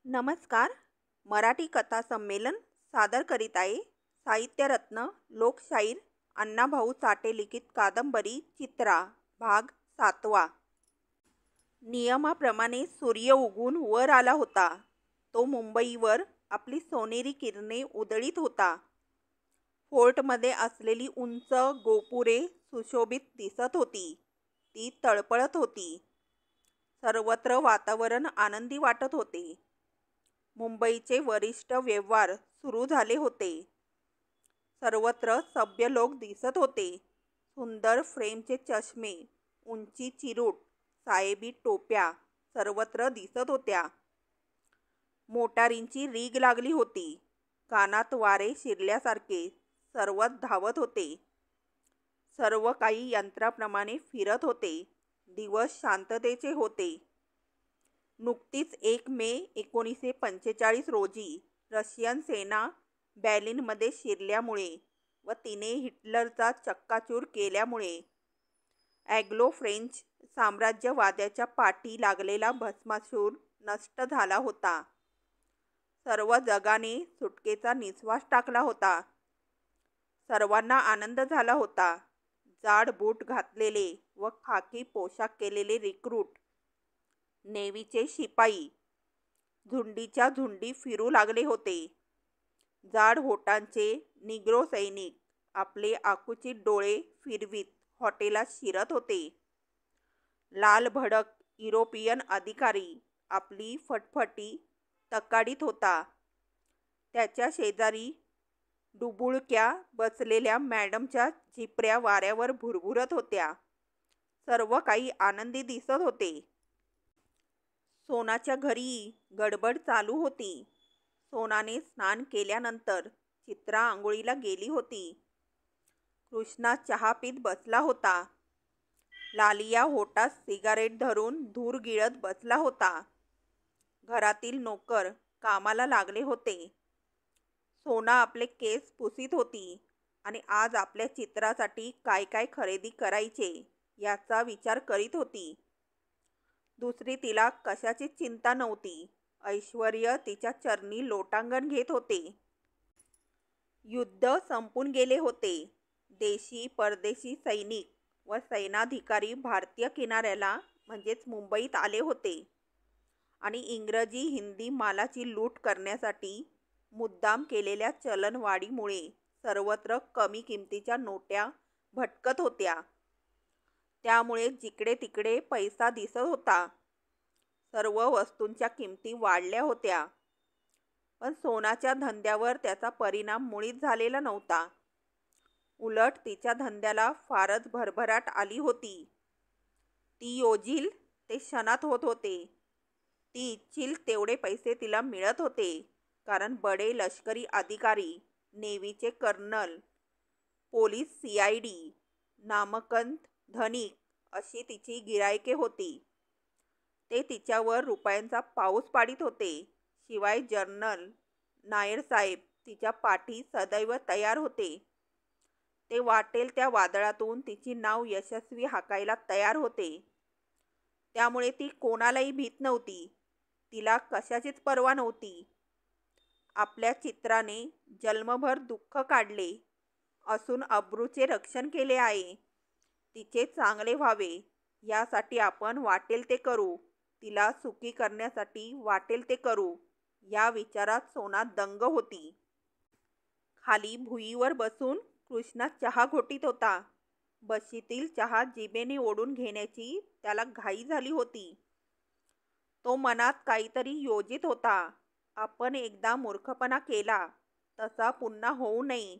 नमस्कार. मराठी कथा संमेलन सादर करीत आहे साहित्यरत्न लोकशाहीर अण्णाभाऊ साठे लिखित कादंबरी चित्रा भाग 7वा. नियमाप्रमाणे सूर्य उगून वर आला होता. तो मुंबईवर आपली सोनेरी किरणे उधळीत होता. फोर्टमध्ये असलेली उंच गोपुरे सुशोभित दिसत होती. ती तळपळत होती. सर्वत्र वातावरण आनंदी वाटत होते. मुंबईचे वरिष्ठ व्यवहार सुरू झाले होते. सर्वत्र सभ्य लोक दिसत होते. सुंदर फ्रेमचे चष्मे, उंची चिरूट, साहेबी टोप्या सर्वत्र दिसत होत्या. मोटारींची रीग लागली होती. कानात वारे शिरल्यासारखे सर्वच धावत होते. सर्व काही यंत्राप्रमाणे फिरत होते. दिवस शांततेचे होते. नुकतीच 1 मे 1945 रोजी रशियन सेना बर्लिनमध्ये शिरल्यामुळे व तिने हिटलरचा चक्काचूर केल्यामुळे अँग्लो फ्रेंच साम्राज्यवादाच्या पाठी लागलेला भस्मासूर नष्ट झाला होता. सर्व जगाने सुटकेचा निश्वास टाकला होता. सर्वांना आनंद झाला होता. जाड बूट घातलेले व खाकी पोशाख केलेले रिक्रूट, नेव्हीचे शिपाई झुंडीच्या झुंडी फिरू लागले होते. जाड होटांचे निग्रो सैनिक आपले आकुचित डोळे फिरवीत हॉटेलात शिरत होते. लाल भडक युरोपियन अधिकारी आपली फटफटी तकाडीत होता. त्याच्या शेजारी डुबुळक्या बसलेल्या मॅडमच्या झिपऱ्या वाऱ्यावर भुरभुरत होत्या. सर्व काही आनंदी दिसत होते. सोनाच्या घरी गडबड चालू होती. सोनाने स्नान केल्यानंतर चित्रा आंघोळीला गेली होती. कृष्णा चहा पीत बसला होता. लालिया होटात सिगारेट धरून धूर गिळत बसला होता. घरातील नोकर कामाला लागले होते. सोना आपले केस पुसीत होती आणि आज आपल्या चित्रासाठी काय काय खरेदी करायचे याचा विचार करीत होती. दुसरी तिला कशाची चिंता नव्हती. ऐश्वर्य तिच्या चरणी लोटांगण घेत होते. युद्ध संपून गेले होते. देशी परदेशी सैनिक व सैनाधिकारी भारतीय किनाऱ्याला म्हणजेच मुंबईत आले होते आणि इंग्रजी हिंदी मालाची लूट करण्यासाठी मुद्दाम केलेल्या चलनवाढीमुळे सर्वत्र कमी किमतीच्या नोट्या भटकत होत्या. त्यामुळे जिकडे तिकडे पैसा दिसत होता. सर्व वस्तूंच्या किमती वाढल्या होत्या. पण सोनाच्या धंद्यावर त्याचा परिणाम मुळीच झालेला नव्हता. उलट तिच्या धंद्याला फारच भरभराट आली होती. ती योजील ते क्षणात होत होते. ती इच्छील तेवढे पैसे तिला मिळत होते. कारण बडे लष्करी अधिकारी, नेव्हीचे कर्नल, पोलीस CID, नामकंत धनिक अशी तिची गिरायके होती. ते तिच्यावर रुपयांचा पाऊस पाडीत होते. शिवाय जनरल नायरसाहेब तिच्या पाठी सदैव तयार होते. ते वाटेल त्या वादळातून तिची नाव यशस्वी हाकायला तयार होते. त्यामुळे ती कोणालाही भीत नव्हती. तिला कशाचीच पर्वा नव्हती. आपल्या चित्राने जन्मभर दुःख काढले असून अब्रूचे रक्षण केले आहे. तिचे चांगले व्हावे यासाठी आपण वाटेल ते करू. तिला सुखी करण्यासाठी वाटेल ते करू या विचारात सोना दंग होती. खाली भुईवर बसून कृष्णा चहा घोटीत होता. बशीतील चहा जिभेने ओढून घेण्याची त्याला घाई झाली होती. तो मनात काहीतरी योजित होता. आपण एकदा मूर्खपणा केला तसा पुन्हा होऊ नये.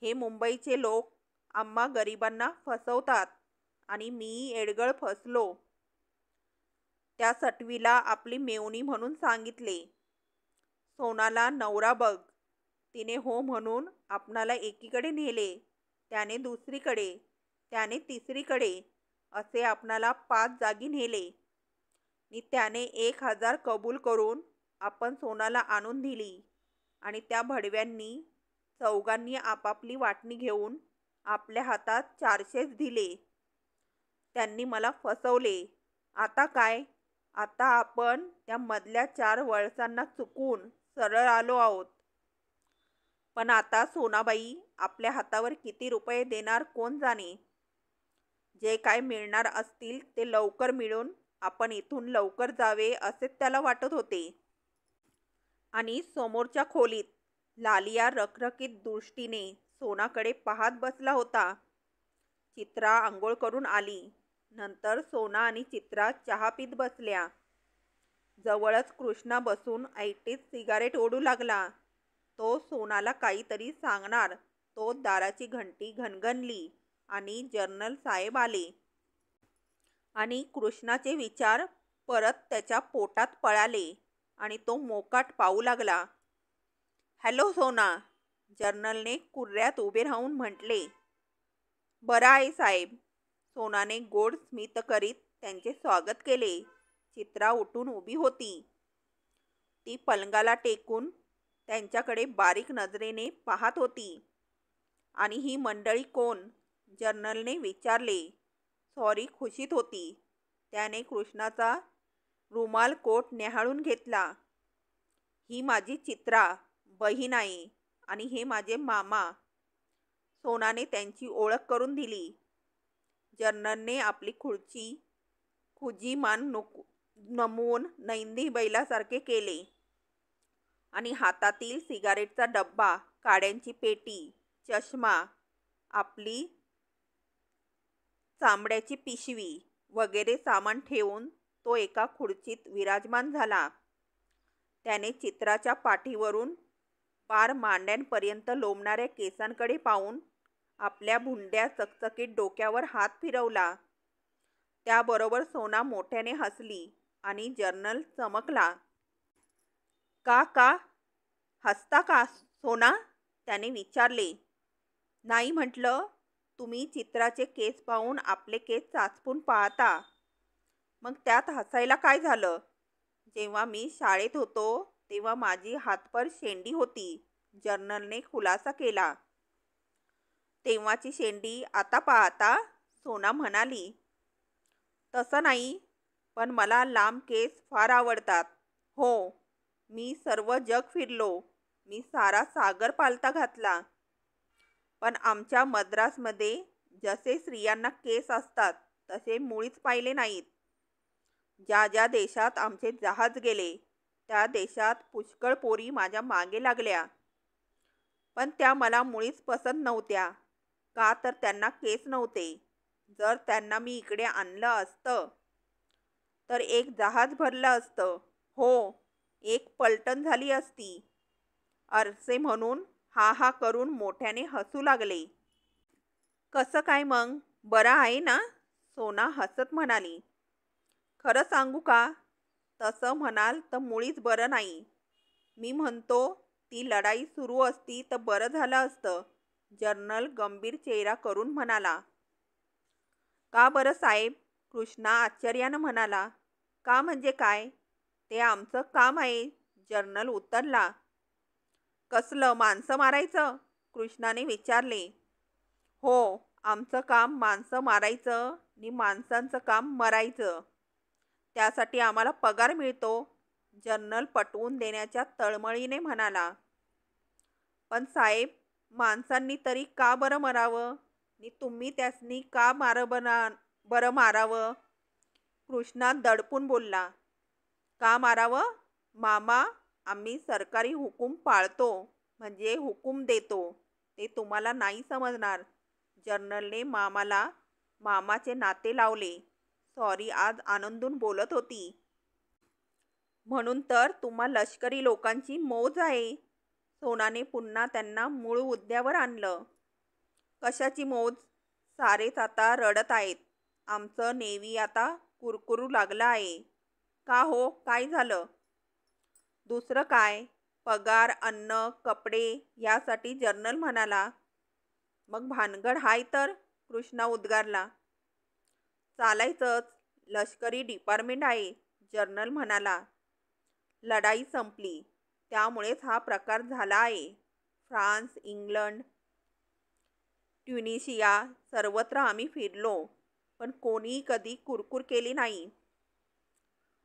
हे मुंबईचे लोक आम्हा गरिबांना फसवतात आणि मी एडगळ फसलो. त्या सटवीला आपली मेवणी म्हणून सांगितले. सोनाला नवरा बघ. तिने हो म्हणून आपणाला एकीकडे नेले. त्याने दुसरीकडे, त्याने तिसरीकडे असे आपणाला 5 जागी नेले. नि त्याने 1000 कबूल करून आपण सोनाला आणून दिली आणि त्या भडव्यांनी चौघांनी आपापली वाटणी घेऊन आपल्या हातात 400 दिले. त्यांनी मला फसवले. आता काय? आता आपण त्या मधल्या 4 वळसांना चुकून सरळ आलो आहोत. पण आता सोनाबाई आपल्या हातावर किती रुपये देणार कोण जाणे. जे काय मिळणार असतील ते लवकर मिळून आपण इथून लवकर जावे असेच त्याला वाटत होते. आणि समोरच्या खोलीत लालिया रखरखीत दृष्टीने सोनाकडे पाहत बसला होता. चित्रा आंघोळ करून आली. नंतर सोना आणि चित्रा चहा पीत बसल्या. जवळच कृष्णा बसून ऐटीत सिगारेट ओढू लागला. तो सोनाला काहीतरी सांगणार तो दाराची घंटी घणघणली आणि जर्नल साहेब आले. आणि कृष्णाचे विचार परत त्याच्या पोटात पळाले आणि तो मोकाट पाहू लागला. हॅलो सोना, जर्नलने कुर्ऱ्यात उभे राहून म्हटले. बरा आहे साहेब, सोनाने गोड स्मित करीत त्यांचे स्वागत केले. चित्रा उठून उभी होती. ती पलंगाला टेकून त्यांच्याकडे बारीक नजरेने पाहत होती. आणि ही मंडळी कोण, जर्नलने विचारले. सॉरी खुशीत होती. त्याने कृष्णाचा रुमाल कोट न्याहाळून घेतला. ही माझी चित्रा बहीण आहे आणि हे माझे मामा. सोनाने त्यांची ओळख करून दिली. जर्नलने आपली खुजी मान नमवून नैंदी बैलासारखे केले आणि हातातील सिगारेटचा डब्बा, काड्यांची पेटी, चष्मा, आपली चामड्याची पिशवी वगैरे सामान ठेवून तो एका खुर्चीत विराजमान झाला. त्याने चित्राच्या पाठीवरून पार मांड्यांपर्यंत लोंबणाऱ्या केसांकडे पाहून आपल्या भुंड्या चकचकीत डोक्यावर हात फिरवला. त्याबरोबर सोना मोठ्याने हसली आणि जर्नल चमकला. का हसता का सोना, त्याने विचारले. नाही म्हटलं, तुम्ही चित्राचे केस पाहून आपले केस चाचपून पाहता, मग त्यात हसायला काय झालं. जेव्हा मी शाळेत होतो तेव्हा माझी हातभर शेंडी होती, जर्नलने खुलासा केला. तेव्हाची शेंडी आता पाहता, सोना म्हणाली. तसं नाही, पण मला लांब केस फार आवडतात. हो, मी सर्व जग फिरलो, मी सारा सागर पालथा घातला. पण आमच्या मद्रासमध्ये जसे स्त्रियांना केस असतात तसे मुळीच पाहिले नाहीत. ज्या ज्या देशात आमचे जहाज गेले त्या देशात पुष्कळ पोरी माझ्या मागे लागल्या, पण त्या मला मुळीच पसंत नव्हत्या. का तर त्यांना केस नव्हते. जर त्यांना मी इकडे आणलं असतं तर एक जहाज भरलं असतं. हो, एक पलटण झाली असती. अरसे म्हणून हा हा करून मोठ्याने हसू लागले. कसं काय मग, बरं आहे ना, सोना हसत म्हणाली. खरं सांगू का, तसं म्हणाल तर मुळीच बरं नाही. मी म्हणतो ती लढाई सुरू असती तर बरं झालं असतं, जर्नल गंभीर चेहरा करून म्हणाला. का बरं साहेब, कृष्णा आश्चर्यानं म्हणाला. का म्हणजे काय, ते आमचं काम आहे, जर्नल उत्तरला. कसलं, माणसं मारायचं, कृष्णाने विचारले. हो, आमचं काम माणसं मारायचं आणि माणसांचं काम मरायचं. त्यासाठी आम्हाला पगार मिळतो, जर्नल पटवून देण्याच्या तळमळीने म्हणाला. पण साहेब, माणसांनी तरी का बरं मरावं आणि तुम्ही त्यासनी का बरं मारावं, कृष्णा दडपून बोलला. का मारावं मामा, आम्ही सरकारी हुकूम पाळतो, म्हणजे हुकूम देतो. ते तुम्हाला नाही समजणार, जर्नलने मामाला मामाचे नाते लावले. सॉरी, आज आनंदून बोलत होती. म्हणून तर तुम्हा लष्करी लोकांची मौज आहे. सोनाने पुन्हा त्यांना मूळ मुद्द्यावर आणलं. कशाची मौज, सारेच आता रडत आहेत. आमचं नेव्ही आता कुरकुरू लागलं आहे. का हो, काय झालं. दुसरं काय, पगार, अन्न, कपडे यासाठी, जर्नल म्हणाला. मग भानगड हाय तर, कृष्णा उद्गारला. चालायचंच, लष्करी डिपार्टमेंट आहे, जर्नल म्हणाला. लढाई संपली त्यामुळेच हा प्रकार झाला आहे. फ्रान्स, इंग्लंड, ट्युनिशिया सर्वत्र आम्ही फिरलो, पण कोणीही कधी कुरकुर केली नाही.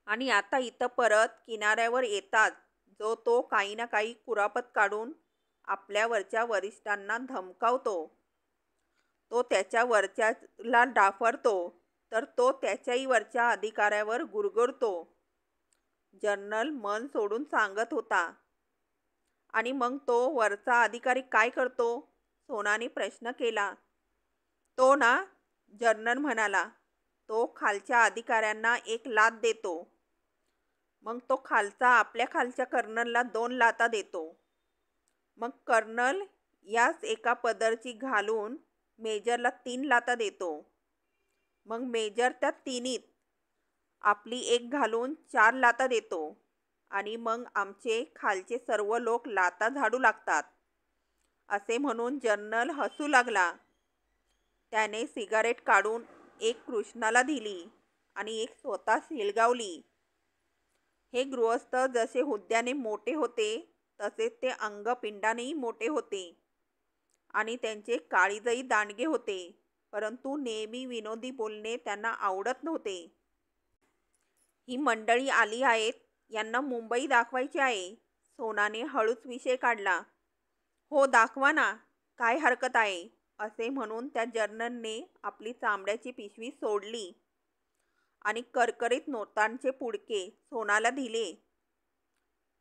आणि आता इथं परत किनाऱ्यावर येताच जो तो काही ना काही कुरापत काढून आपल्यावरच्या वरिष्ठांना धमकावतो. तो त्याच्या वरच्याला डाफरतो तर तो त्याच्याही वरच्या अधिकाऱ्यावर गुरगुरतो. जनरल मन सोडून सांगत होता. आणि मग तो वरचा अधिकारी काय करतो? सोनाने प्रश्न केला. तो ना, जनरल म्हणाला, तो खालच्या अधिकाऱ्यांना एक लाथ देतो. मग तो खालचा आपल्या खालच्या कर्नलला 2 लाथा देतो. मग कर्नल याच एका पदरची घालून मेजरला 3 लाथा देतो. मग मेजर त्या तिन्हीत आपली एक घालून 4 लाथा देतो. आणि मग आमचे खालचे सर्व लोक लाथा झाडू लागतात. असे म्हणून जनरल हसू लागला. त्याने सिगारेट काढून एक कृष्णाला दिली आणि एक स्वतः शिलगावली. हे गृहस्थ जसे हुद्द्याने मोठे होते तसेच ते अंगपिंडानेही मोठे होते आणि त्यांचे काळीजही दांडगे होते, परंतु नेहमी विनोदी बोलणे त्यांना आवडत नव्हते. ही मंडळी आली आहेत, यांना मुंबई दाखवायची आहे. सोनाने हळूच विषय काढला. हो, दाखवा ना, काय हरकत आहे, असे म्हणून त्या जर्नलने आपली चामड्याची पिशवी सोडली आणि करकरीत नोटांचे पुडके सोनाला दिले.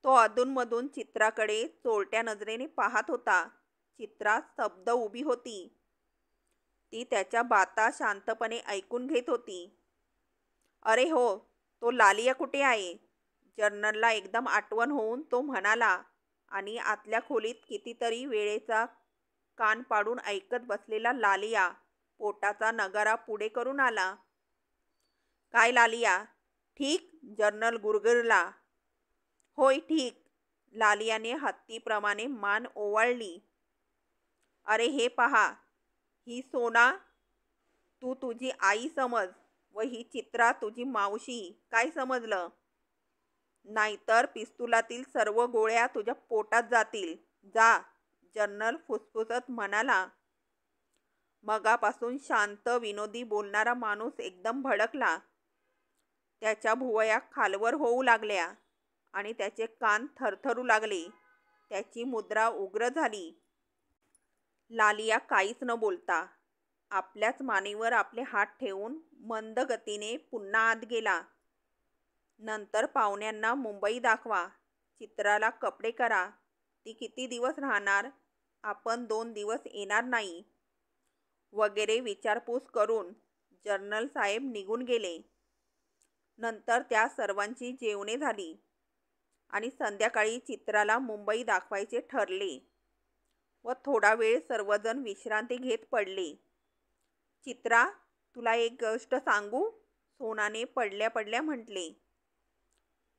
तो अधूनमधून चित्राकडे चोरट्या नजरेने पाहत होता. चित्रा स्तब्ध उभी होती. ती त्याच्या बाता शांतपणे ऐकून घेत होती. अरे हो, तो लालिया कुठे आहे? जर्नलला एकदम आठवण होऊन तो म्हणाला आणि आतल्या खोलीत कितीतरी वेळेचा कान पाडून ऐकत बसलेला लालिया पोटाचा नगारा पुढे करून आला. काय लालिया, ठीक? जर्नल गुरगुरला. होय, ठीक. लालियाने हत्तीप्रमाणे मान ओवाळली. अरे हे पहा, ही सोना तू तुझी आई समज व ही चित्रा तुझी मावशी. काय समजलं? नाहीतर पिस्तुलातील सर्व गोळ्या तुझ्या पोटात जातील. जा, जनरल फुसफुसत म्हणाला. मगापासून शांत विनोदी बोलणारा माणूस एकदम भडकला. त्याच्या भुवया खालवर होऊ लागल्या आणि त्याचे कान थरथरू लागले. त्याची मुद्रा उग्र झाली. लालिया काहीच न बोलता आपल्याच मानेवर आपले हात ठेवून मंद गतीने पुन्हा आत गेला. नंतर पाहुण्यांना मुंबई दाखवा, चित्राला कपडे करा, ती किती दिवस राहणार, आपण 2 दिवस येणार नाही, वगैरे विचारपूस करून जनरल साहेब निघून गेले. नंतर त्या सर्वांची जेवणे झाली आणि संध्याकाळी चित्राला मुंबई दाखवायचे ठरले व थोडा वेळ सर्वजण विश्रांती घेत पडले. चित्रा, तुला एक गोष्ट सांगू? सोनाने पडल्या पडल्या म्हटले.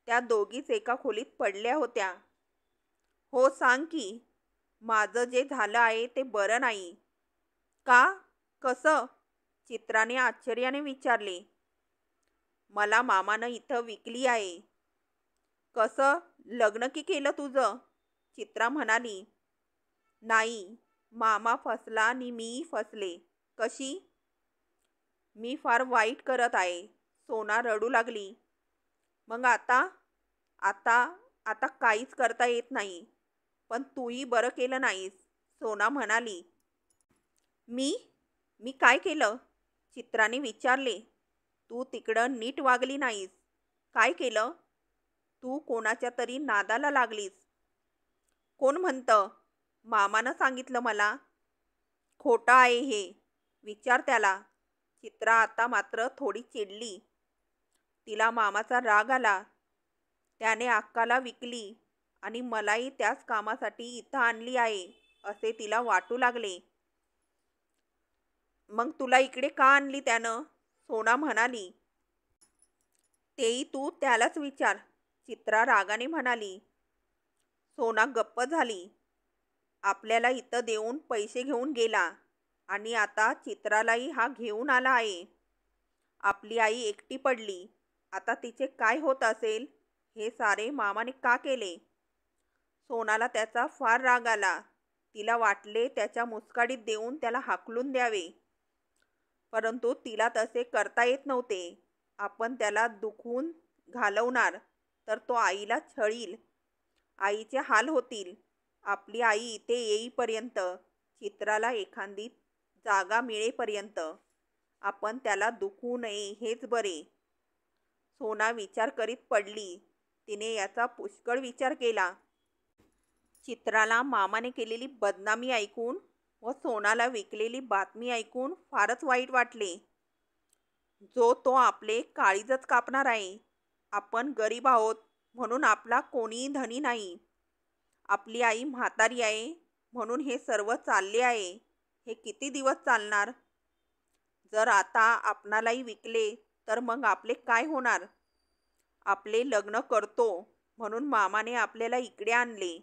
त्या दोघीच एका खोलीत पडल्या होत्या. हो, सांग की. माझं जे झालं आहे ते बरं नाही. का? कसं? चित्राने आश्चर्याने विचारले. मला मामानं इथं विकली आहे. कसं? लग्न की केलं तुझं? चित्रा म्हणाली. नाही, मामा फसला आणि मीही फसले. कशी? मी फार वाईट करत आहे. सोना रडू लागली. मग आता आता आता काहीच करता येत नाही. पण तूही बरं केलं नाहीस, सोना म्हणाली. मी मी काय केलं? चित्राने विचारले. तू तिकडं नीट वागली नाहीस. काय केलं? तू कोणाच्या तरी नादाला लागलीस. कोण म्हणतं? मामानं सांगितलं मला. खोटं आहे हे, विचार त्याला. चित्रा आता मात्र थोडी चिडली. तिला मामाचा राग आला. त्याने अक्काला विकली आणि मलाही त्याच कामासाठी इथं आणली आहे असे तिला वाटू लागले. मग तुला इकडे का आणली त्यानं? सोना म्हणाली. तेही तू त्यालाच विचार, चित्रा रागाने म्हणाली. सोना गप्प झाली. आपल्याला इथं देऊन पैसे घेऊन गेला आणि आता चित्रालाही हा घेऊन आला आहे. आपली आई एकटी पडली. आता तिचे काय होत असेल? हे सारे मामाने का केले? सोनाला त्याचा फार राग आला. तिला वाटले त्याच्या मुस्काडीत देऊन त्याला हाकलून द्यावे, परंतु तिला तसे करता येत नव्हते. आपण त्याला दुखवून घालवणार तर तो आईला छळील. आईचे हाल होतील. आपली आई इथे येईपर्यंत, चित्राला एखादी जागा मिळेपर्यंत आपण त्याला दुखवू नये हेच बरे. सोना विचार करीत पडली. तिने याचा पुष्कळ विचार केला. चित्राला मामाने केलेली बदनामी ऐकून व सोनाला विकलेली बातमी ऐकून फारच वाईट वाटले. जो तो आपले काळीजच कापणार आहे. आपण गरीब आहोत म्हणून आपला कोणीही धनी नाही. आपली आई म्हातारी आहे म्हणून हे सर्व चालले आहे. हे किती दिवस चालणार? जर आता आपणालाही विकले तर मग आपले काय होणार? आपले लग्न करतो म्हणून मामाने आपल्याला इकडे आणले.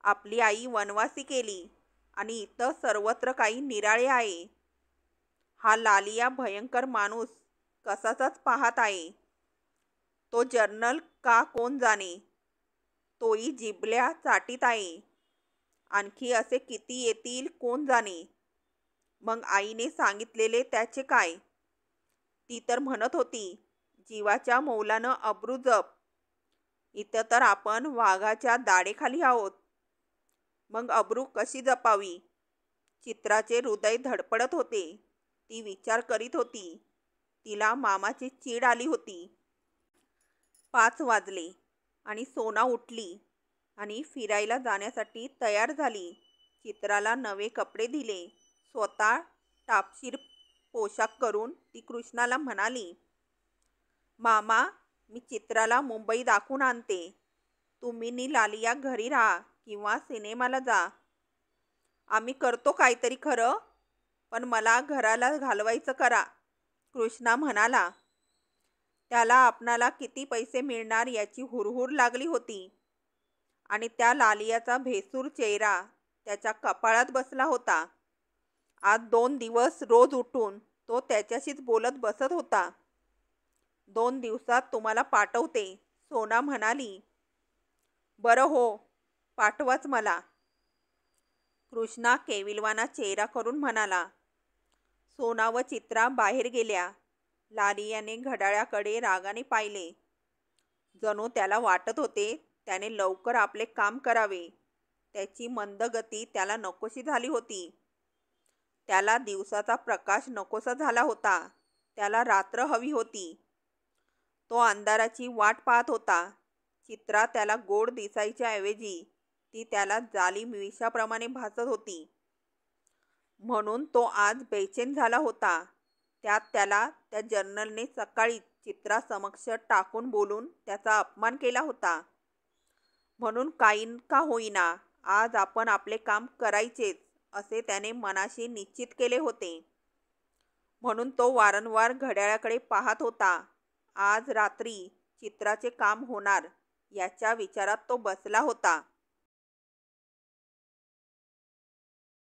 आपली आई वनवासी केली आणि इथं सर्वत्र काही निराळे आहे. हा लालिया भयंकर माणूस कसाचाच पाहत आहे. तो जर्नल का कोण जाणे. तोही जिभल्या चाटीत आहे. आणखी असे किती येतील कोण जाणे. मग आईने सांगितलेले त्याचे काय? ती तर म्हणत होती, जीवाच्या मौलानं अब्रू जप. इथं तर आपण वाघाच्या दाढेखाली आहोत. मग अब्रू कशी जपावी? चित्राचे हृदय धडपडत होते. ती विचार करीत होती. तिला मामाची चीड आली होती. 5 वाजले आणि सोना उठली आणि फिरायला जाण्यासाठी तयार झाली. चित्राला नवे कपडे दिले. स्वतः टापशीर पोशाख करून ती कृष्णाला म्हणाली, मामा, मी चित्राला मुंबई दाखवून आणते. तुम्ही नी लालिया घरी राहा किंवा सिनेमाला जा. आम्ही करतो काहीतरी खरं, पण मला घराला घालवायचं करा. कृष्णा म्हणाला. त्याला आपणाला किती पैसे मिळणार याची हुरहुर लागली होती आणि त्या लालियाचा भेसूर चेहरा त्याच्या कपाळात बसला होता. आज 2 दिवस रोज उठून तो त्याच्याशीच बोलत बसत होता. 2 दिवसात तुम्हाला पाठवते, सोना म्हणाली. बरं हो, पाठवाच मला. कृष्णा केविलवाना चेहरा करून म्हणाला. सोना व चित्रा बाहेर गेल्या. लालियाने घड्याळाकडे रागाने पाहिले. जणू त्याला वाटत होते त्याने लवकर आपले काम करावे. त्याची मंद गती त्याला नकोशी झाली होती. त्याला दिवसाचा प्रकाश नकोसा झाला होता. त्याला रात्र हवी होती. तो अंधाराची वाट पाहत होता. चित्रा त्याला गोड दिसायच्या ऐवजी ती त्याला जालिम विषाप्रमाणे भासत होती. म्हणून तो आज बेचैन झाला होता. त्यात त्याला त्या जर्नलने सकाळी चित्रासमक्ष टाकून बोलून त्याचा अपमान केला होता. म्हणून काही का होईना आज आपण आपले काम करायचेच असे त्याने मनाशी निश्चित केले होते. म्हणून तो वारंवार घड्याळाकडे पाहत होता. आज रात्री चित्राचे काम होणार याच्या विचारात तो बसला होता.